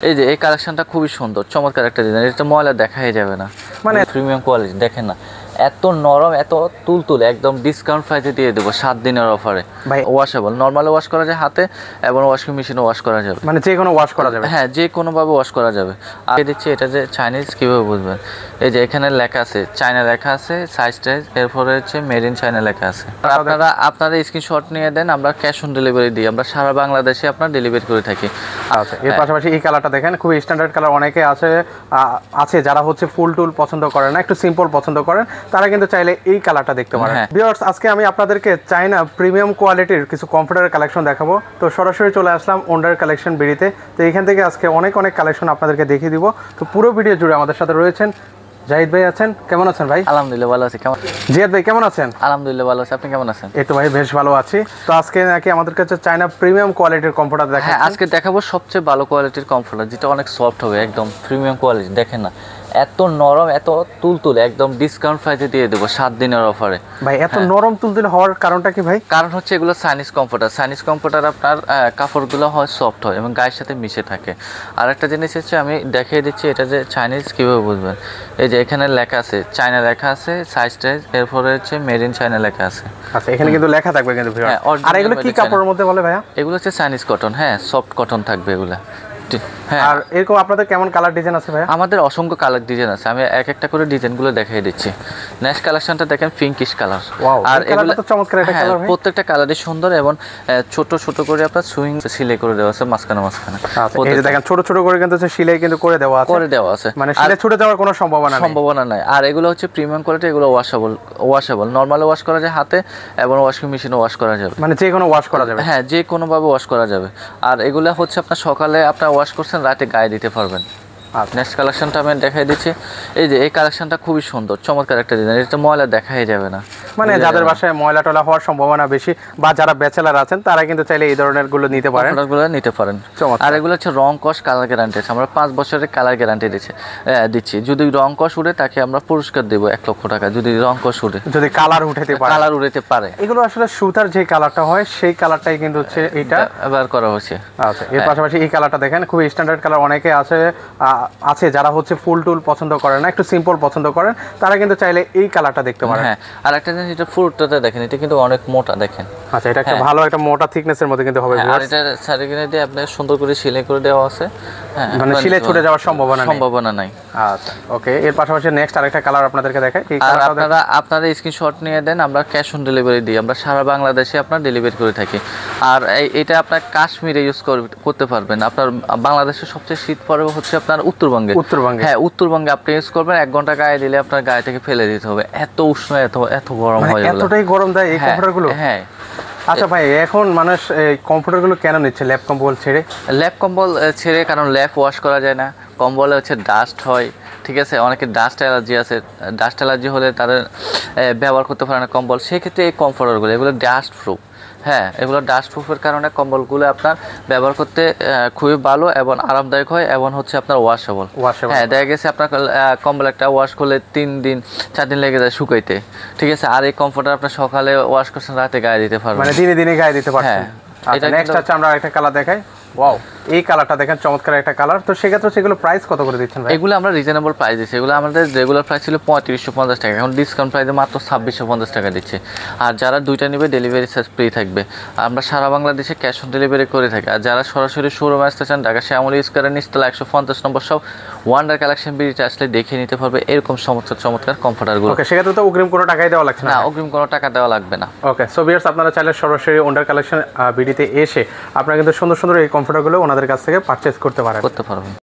এই যে এই কালেকশনটা খুবই সুন্দর চমৎকার একটা ডিজাইন। এটা ময়লা দেখাই যাবে না, মানে প্রিমিয়াম কোয়ালিটি। দেখেন না এত নরম, এত তুলতুলে, একদম ডিসকাউন্ট প্রাইসে দিয়ে দেবো 7 দিনের অফারে। ভাই ওয়াশেবল, নরমালি ওয়াশ করা যায় হাতে এবং ওয়াশিং মেশিনে ওয়াশ করা যাবে, মানে যে কোনো ওয়াশ করা যাবে। হ্যাঁ, যে কোনো ভাবে ওয়াশ করা যাবে। আর দিচ্ছি এটা যে চাইনিজ, কিভাবে বুঝবেন? এই যে এখানে লেখা আছে চায়না, লেখা আছে সাইজ টাইজ, এরপরে হচ্ছে মেড ইন চায়না লেখা আছে। আপনারা স্ক্রিনশট নিয়ে দেন, আমরা ক্যাশ অন ডেলিভারি দিই। আমরা সারা বাংলাদেশে আপনার ডেলিভারি করে থাকি। আচ্ছা, এর পাশাপাশি এই কালারটা দেখেন, খুবই স্ট্যান্ডার্ড কালার। অনেকে আছে যারা হচ্ছে ফুল টুল পছন্দ করেন না, একটু সিম্পল পছন্দ করেন, তারা কিন্তু চাইলে এই কালারটা দেখতে পারেন। ভিউয়ার্স, আজকে আমি আপনাদেরকে চায়না প্রিমিয়াম কোয়ালিটির কিছু কমফোর্টারের কালেকশন দেখাবো। তো সরাসরি চলে আসলাম ওন্ডার কালেকশন বিডিতে। তো এখান থেকে আজকে অনেক কালেকশন আপনাদেরকে দেখিয়ে দিব। তো পুরো ভিডিও জুড়ে আমাদের সাথে রয়েছেন জাহিদ ভাই। আছেন, কেমন আছেন ভাই? আলহামদুলিল্লাহ ভালো আছি। কেমন জিয়াদ ভাই, কেমন আছেন? আলহামদুলিল্লাহ ভালো আছি, আপনি কেমন আছেন? এই তো ভাই বেশ ভালো আছি। তো আজকে নাকি আমাদের কাছে চায়না প্রিমিয়াম কোয়ালিটির কমফোর্টার দেখাচ্ছেন। হ্যাঁ, আজকে দেখাবো সবচেয়ে ভালো কোয়ালিটির কমফোর্টার, যেটা অনেক সফট হবে, একদম প্রিমিয়াম কোয়ালিটি। দেখেন না এত নরম, এত তুলতুলে, একদম ডিসকাউন্ট প্রাইসে দিয়ে দেবো 7 দিনের অফারে। ভাই এত নরম তুলতুলে হওয়ার কারণটা কি ভাই? কারণ হচ্ছে এগুলো চাইনিজ কমফোর্টার। চাইনিজ কমফোর্টার আপনার কাপড়গুলো হয় সফট হয় এবং গায়ের সাথে মিশে থাকে। আর একটা জিনিস হচ্ছে আমি দেখিয়ে দিচ্ছি এটা যে চাইনিজ, কিভাবে বুঝবেন? এই যে এখানে লেখা আছে চায়না, লেখা আছে সাইজ টাইজ, এরপরে হচ্ছে মেড ইন চায়না লেখা আছে। আচ্ছা, এখানে কিন্তু লেখা থাকবে কিন্তু। আর এগুলো কি কাপড়ের মধ্যে বলে ভাইয়া? এগুলো হচ্ছে চাইনিজ কটন। হ্যাঁ, সফট কটন থাকবে এগুলা। হ্যাঁ, আর এরকম আপনাদের কেমন কালার ডিজাইন আছে ভাই? আমাদের অসংখ্য কালার ডিজাইন আছে, আমি এক একটা করে ডিজাইনগুলো দেখিয়ে দিচ্ছি। নেক্সট কালেকশনটা দেখেন পিঙ্কিশ কালার। আর এগুলো তো চমৎকার একটা কালার ভাই। প্রত্যেকটা কালারই সুন্দর এবং ছোট ছোট করে আপনার সুইং সেলাই করে দেওয়া আছে মাঝখানে। আচ্ছা, এই যে দেখেন ছোট ছোট করে কিন্তু সেলাই কিন্তু করে দেওয়া আছে, মানে সেলাই ছুটে যাওয়ার কোনো সম্ভাবনা নাই। আর এগুলো হচ্ছে প্রিমিয়াম কোয়ালিটি, এগুলো ওয়াশেবল, নরমালি ওয়াশ করা যায় হাতে এবং ওয়াশিং মেশিনে ওয়াশ করা যাবে, মানে যে কোনো ওয়াশ করা যাবে। হ্যাঁ, যে কোনো ভাবে ওয়াশ করা যাবে। আর এগুলো হচ্ছে আপনার সকালে আপনার ওয়াশ করছেন, রাতে গায়ে দিতে পারবেন। নেক্সট কালেকশনটা আমি দেখাই দিচ্ছি। এই যে এই কালেকশনটা খুবই সুন্দর চমৎকার একটা ডিজাইন। এটা ময়লা দেখাই যাবে না, মানে যাদের বাসায় ময়লা টলা হওয়ার সম্ভাবনা বেশি বা যারা ব্যাচেলার আছেন তারা কিন্তু চাইলে এই ধরনের গুলো নিতে পারেন। আর এগুলো হচ্ছে রং কস কালার গ্যারান্টি আছে। আমরা 5 বছরের কালার গ্যারান্টি দিচ্ছি। যদি রং কস উঠে তাকে আমরা পুরস্কার দেবো 1 লক্ষ টাকা। যদি রং কস উঠে, যদি কালার উঠাতে পারে। এগুলো আসলে সুতার যে কালারটা হয় সেই কালারটাই কিন্তু হচ্ছে এটা ব্যবহার করা হচ্ছে। আচ্ছা, এর পাশাপাশি এই কালারটা দেখেন, খুবই স্ট্যান্ডার্ড কালার। অনেকে আছে যারা হচ্ছে ফুল টুল পছন্দ করেন না, একটু সিম্পল পছন্দ করেন, তারা কিন্তু চাইলে এই কালারটা দেখতে পারেন। হ্যাঁ, আর একটা জিনিস, এটা ফুলটাতে দেখেন, এটা কিন্তু অনেক মোটা দেখেন। আচ্ছা, এটা একটা ভালো একটা মোটা থিকনেসের মধ্যে কিন্তু হবে। আর এটা সাইডে দিয়ে আপনি সুন্দর করে সেলাই করে দেওয়া আছে। হ্যাঁ, মানে সেলাই ছুটে যাওয়ার সম্ভাবনা নাই। আচ্ছা, ওকে। এর পাশাপাশি নেক্সট আরেকটা কালার আপনাদেরকে দেখাই। এই কালারটা আপনারা স্ক্রিনশট নিয়ে দেন, আমরা ক্যাশ অন ডেলিভারি দিই। আমরা সারা বাংলাদেশে আপনার ডেলিভারি করে থাকি। আর এটা আপনার কাশ্মীরে ইউজ করতে পারবেন। আপনার বাংলাদেশের সবচেয়ে শীত পড়ে হচ্ছে আপনার উত্তরবঙ্গে। হ্যাঁ, উত্তরবঙ্গে আপনি ইউজ করবেন, 1 ঘন্টা গায়ে দিলে আপনার গায়ে থেকে ফেলে দিতে হবে। এত উষ্ণ, এত গরম হয়, এতটাই গরম দেয় এই কমফোর্টারগুলো। হ্যাঁ। আচ্ছা ভাই, এখন মানুষ এই কমফোর্টারগুলো কেন নিচ্ছে ল্যাপ কম্বল ছেড়ে? ল্যাপ কম্বল ছেড়ে কারণ ল্যাপ ওয়াশ করা যায় না, কম্বলে হচ্ছে ডাস্ট হয়। ঠিক আছে, অনেকের ডাস্ট অ্যালার্জি আছে। ডাস্ট অ্যালার্জি হলে তাদের ব্যবহার করতে পারে না কম্বল। সেক্ষেত্রে এই কমফোর্টারগুলো, এগুলো ডাস্ট প্রুফ। হ্যাঁ, এগুলো ডাস্ট প্রুফের কারণে কম্বলগুলো আপনার ব্যবহার করতে খুবই ভালো এবং আরামদায়ক হয় এবং হচ্ছে আপনার ওয়াশেবল। হ্যাঁ, দেখা গেছে আপনার কম্বল একটা ওয়াশ করলে 3 দিন 4 দিন লেগে যায় শুকাইতে। ঠিক আছে, আর এই কমফোর্টার আপনার সকালে ওয়াশ করছেন, রাতে গায়ে দিতে পারবেন, মানে দিনে গায়ে দিতে পারছেন। আচ্ছা, নেক্সট হচ্ছে আমরা একটা কালার দেখাই। ওয়াও, এই কালারটা দেখেন, চমৎকার একটা কালার। তো সেক্ষেত্রে সেগুলো প্রাইস কত করে দিচ্ছেন ভাই? এগুলো আমরা রিজনেবল প্রাইস দিচ্ছি। এগুলো আমাদের রেগুলার প্রাইস ছিল 3550 টাকা, এখন ডিসকাউন্ট প্রাইসে মাত্র 2650 টাকা দিচ্ছে। আর যারা 2টা নেবে ডেলিভারি চার্জ ফ্রি থাকবে। আমরা সারা বাংলাদেশে ক্যাশ অন ডেলিভারি করে থাকি। আর যারা সরাসরি শোরুমে আসতে চান, ঢাকা শ্যামলী স্কয়ারের নিচতলা 150 নম্বর সব ওয়ান্ডার কালেকশন বিডিতে আসলে দেখে নিতে পারবে এরকম চমৎকার কমফোর্টারগুলো। ওকে, সেক্ষেত্রে তো অগ্রিম কোনো টাকাই দেওয়া লাগছে না? না, অগ্রিম কোনো টাকা দেওয়া লাগবে না। ওকে, সো ভিউয়ার্স, আপনারা চাইলে সরাসরি ওয়ান্ডার কালেকশন বিডিতে এসে আপনারা কিন্তু সুন্দর সুন্দর এই কমফোর্টারগুলো ওনাদের কাছ থেকে পারচেজ করতে পারবেন।